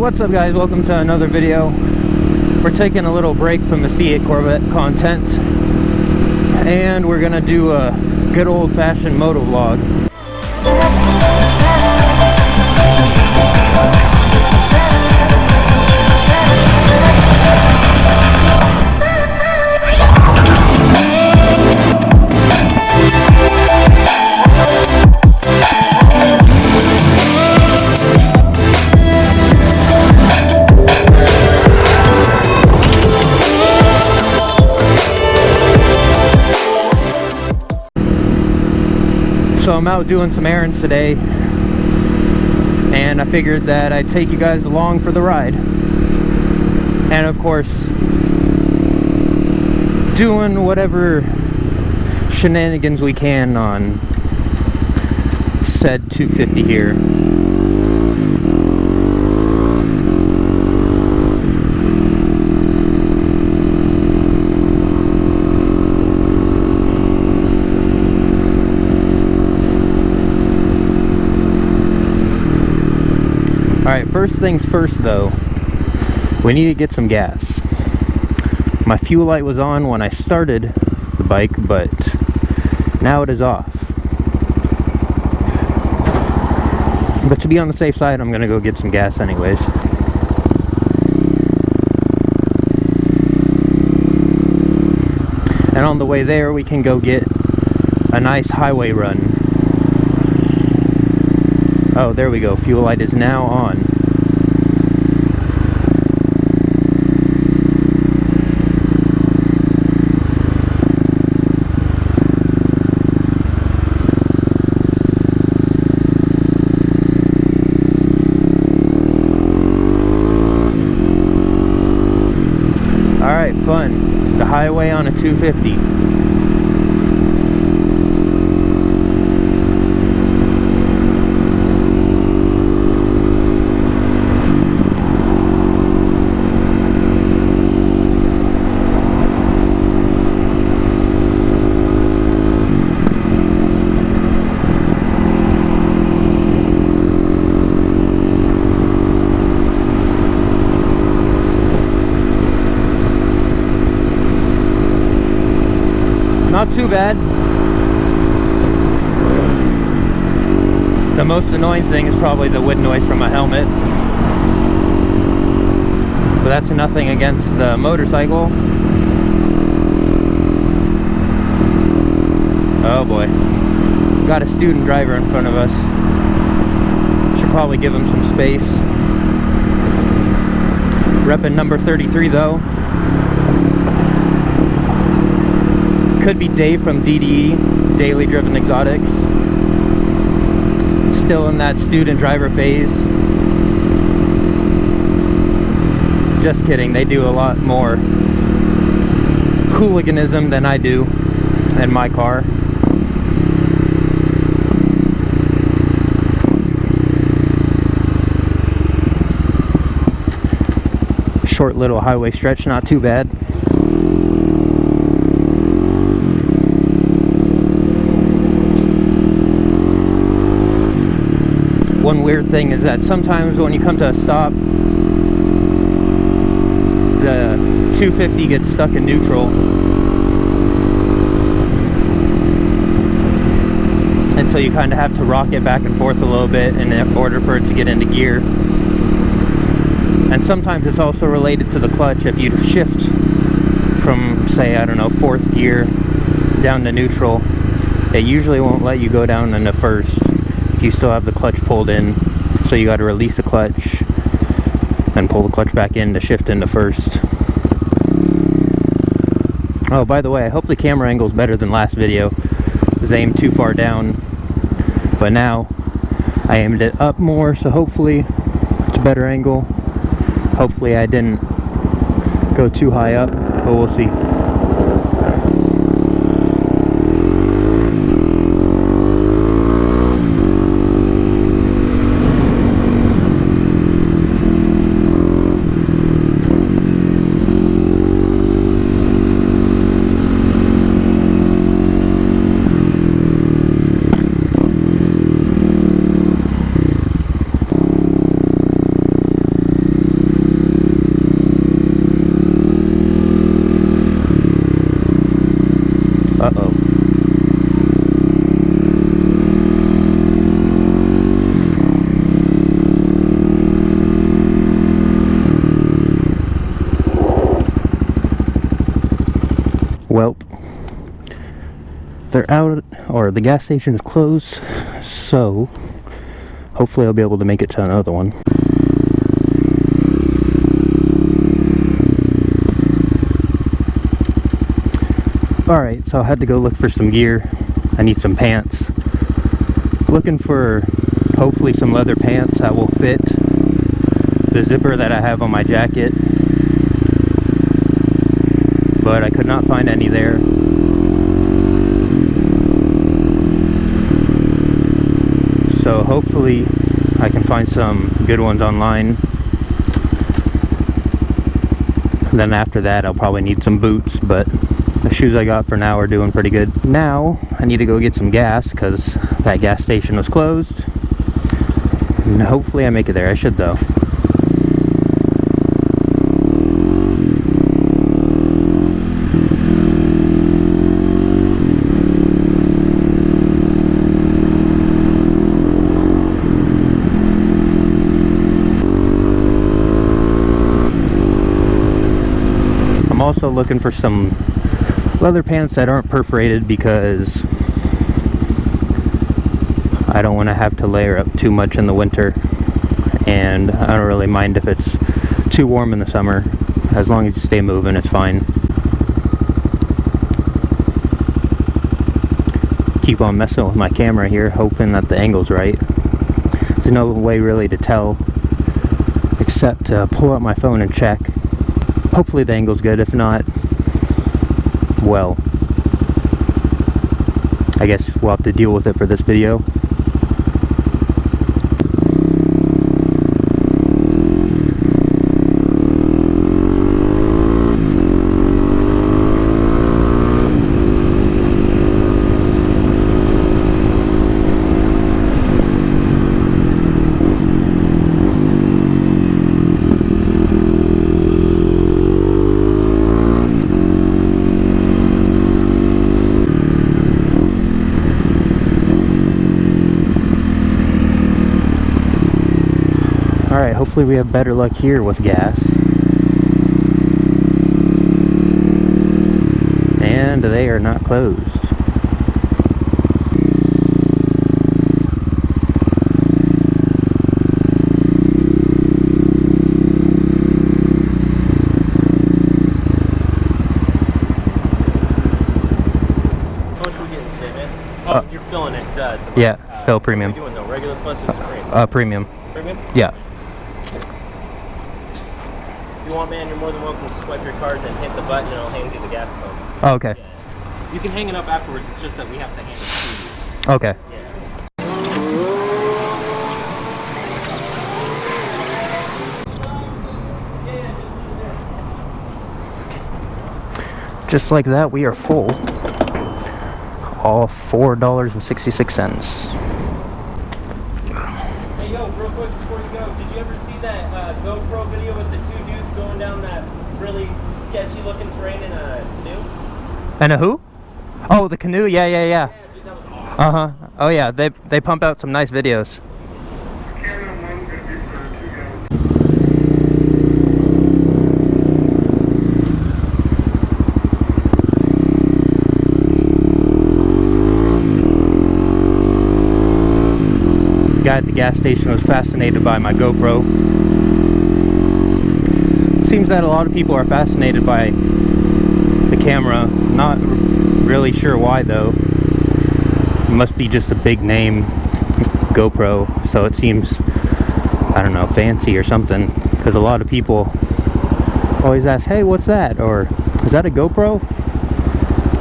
What's up, guys? Welcome to another video. We're taking a little break from the C8 Corvette content, and we're gonna do a good old-fashioned moto vlog. So I'm out doing some errands today, and I figured that I'd take you guys along for the ride. And of course, doing whatever shenanigans we can on said 250 here. Alright, first things first though, we need to get some gas. My fuel light was on when I started the bike, but now it is off. But to be on the safe side, I'm gonna go get some gas anyways. And on the way there, we can go get a nice highway run. Oh, there we go. Fuel light is now on. Alright, fun. The highway on a 250. Not too bad. The most annoying thing is probably the wind noise from my helmet. But that's nothing against the motorcycle. Oh boy. Got a student driver in front of us. Should probably give him some space. Repping number 33 though. Could be Dave from DDE, Daily Driven Exotics. Still in that student driver phase. Just kidding, they do a lot more hooliganism than I do in my car. Short little highway stretch, not too bad. One weird thing is that sometimes when you come to a stop, the 250 gets stuck in neutral. And so you kind of have to rock it back and forth a little bit in order for it to get into gear. And sometimes it's also related to the clutch. If you shift from, say, I don't know, 4th gear down to neutral, it usually won't let you go down into 1st. You still have the clutch pulled in, so you got to release the clutch and pull the clutch back in to shift into 1st. Oh, by the way, I hope the camera angle is better than last video. I was aimed too far down, but now I aimed it up more, so hopefully it's a better angle. Hopefully I didn't go too high up, but we'll see. Well, they're out, or the gas station is closed, so hopefully I'll be able to make it to another one. Alright, so I had to go look for some gear. I need some pants. Looking for hopefully some leather pants that will fit the zipper that I have on my jacket, but I could not find any there. So hopefully I can find some good ones online. And then after that I'll probably need some boots, but the shoes I got for now are doing pretty good. Now I need to go get some gas because that gas station was closed. And hopefully I make it there. I should though. I'm also looking for some leather pants that aren't perforated because I don't want to have to layer up too much in the winter, and I don't really mind if it's too warm in the summer. As long as you stay moving, it's fine. Keep on messing with my camera here, hoping that the angle's right. There's no way really to tell except to pull out my phone and check. Hopefully the angle's good. If not, well, I guess we'll have to deal with it for this video. Alright, hopefully we have better luck here with gas. And they are not closed. How much are we getting today, man? Oh, you're filling it. It's about, Yeah, fill premium. What are you doing though? Regular plus or Supreme? Premium. Premium? Yeah. If you want, man, you're more than welcome to swipe your card and then hit the button and I'll hand you the gas pump. Oh, okay. Yeah. You can hang it up afterwards, it's just that we have to hand it to you. Okay. Yeah. Just like that, we are full. All $4.66. Hey, yo, real quick before you go, did you ever see that GoPro video with the two dudes going down that really sketchy looking terrain in a canoe? And a who? Oh, the canoe? Yeah. Yeah, dude, that was awesome. Uh-huh. Oh yeah, they pump out some nice videos. The guy at the gas station was fascinated by my GoPro. Seems that a lot of people are fascinated by the camera. Not really sure why though. It must be just a big name GoPro, so it seems, I don't know, fancy or something. Because a lot of people always ask, hey, what's that? Or, is that a GoPro?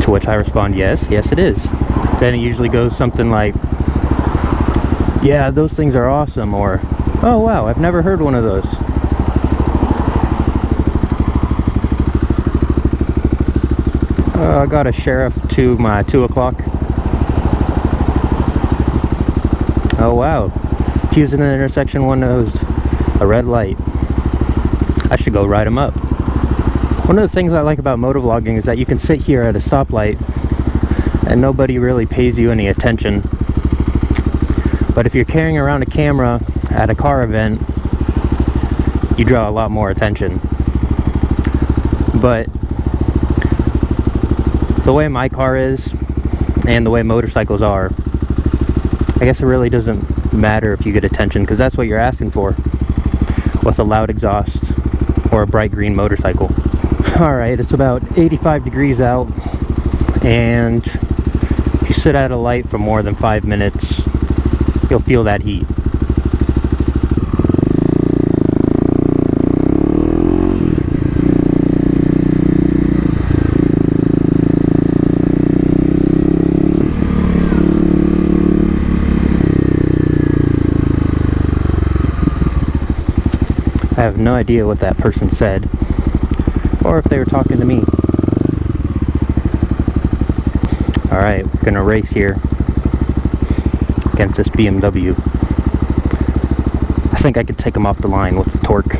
To which I respond, yes it is. Then it usually goes something like, yeah, those things are awesome, or, oh wow, I've never heard one of those. I got a sheriff to my 2 o'clock. Oh wow, he was in the intersection when there was a red light. I should go ride him up. One of the things I like about motovlogging is that you can sit here at a stoplight and nobody really pays you any attention. But if you're carrying around a camera at a car event, you draw a lot more attention. But the way my car is and the way motorcycles are, I guess it really doesn't matter if you get attention, because that's what you're asking for with a loud exhaust or a bright green motorcycle. Alright, it's about 85 degrees out, and if you sit at a light for more than 5 minutes, you'll feel that heat. I have no idea what that person said, or if they were talking to me. Alright, we're gonna race here against this BMW. I think I could take him off the line with the torque.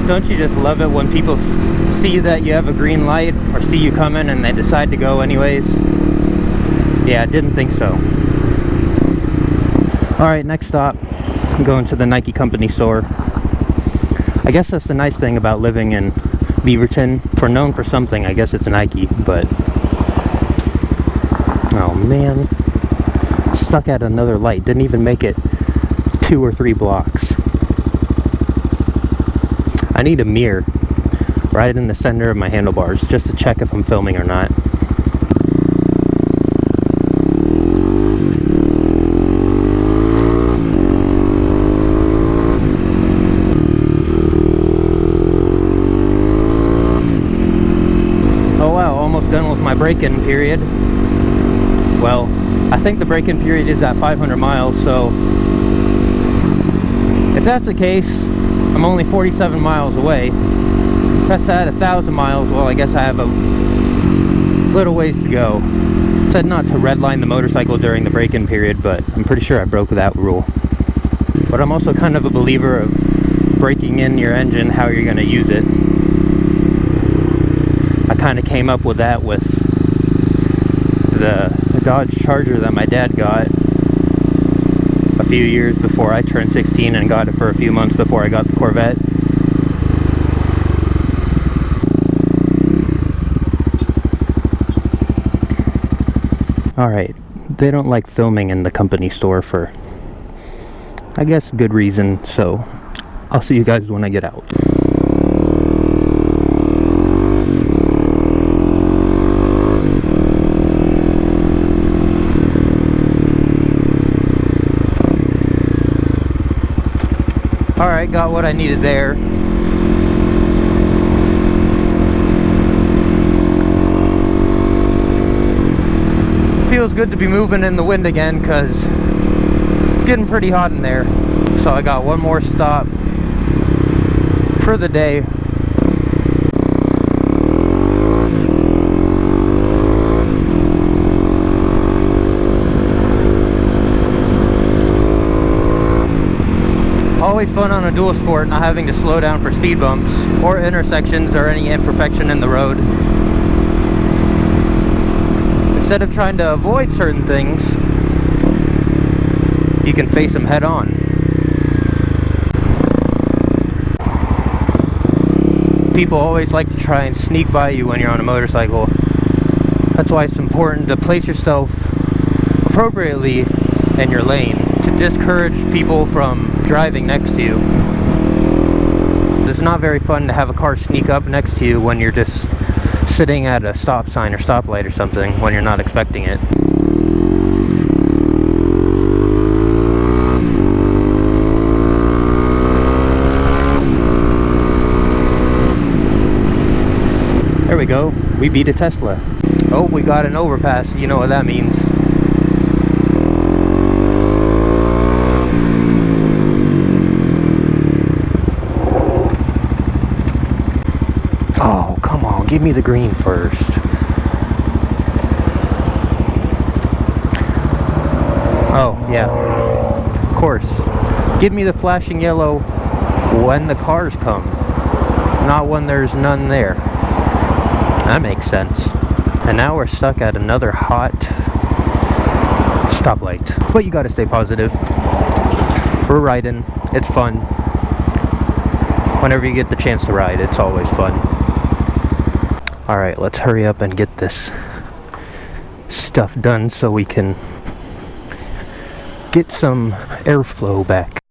Don't you just love it when people see that you have a green light or see you coming and they decide to go anyways? Yeah, I didn't think so. Alright, next stop, I'm going to the Nike company store. I guess that's the nice thing about living in Beaverton. If we're known for something, I guess it's Nike, but... oh man. Stuck at another light, didn't even make it 2 or 3 blocks. I need a mirror right in the center of my handlebars just to check if I'm filming or not. Oh wow, almost done with my break-in period. Well, I think the break-in period is at 500 miles, so if that's the case, I'm only 47 miles away. If that's at 1,000 miles, well, I guess I have a little ways to go. I said not to redline the motorcycle during the break-in period, but I'm pretty sure I broke that rule. But I'm also kind of a believer of breaking in your engine how you're going to use it. I kind of came up with that with the Dodge Charger that my dad got a few years before I turned 16, and got it for a few months before I got the Corvette. Alright, they don't like filming in the company store for, I guess, good reason, so I'll see you guys when I get out. Alright, got what I needed there. Feels good to be moving in the wind again, because it's getting pretty hot in there. So I got one more stop for the day. Always fun on a dual sport, not having to slow down for speed bumps or intersections or any imperfection in the road. Instead of trying to avoid certain things, you can face them head on. People always like to try and sneak by you when you're on a motorcycle. That's why it's important to place yourself appropriately in your lane to discourage people from driving next to you. It's not very fun to have a car sneak up next to you when you're just sitting at a stop sign or stoplight or something when you're not expecting it. There we go, we beat a Tesla. Oh, we got an overpass, you know what that means. Oh, come on, give me the green first. Oh, yeah, of course. Give me the flashing yellow when the cars come, not when there's none there. That makes sense. And now we're stuck at another hot stoplight. But you gotta stay positive. We're riding. It's fun. Whenever you get the chance to ride, it's always fun. Alright, let's hurry up and get this stuff done so we can get some airflow back.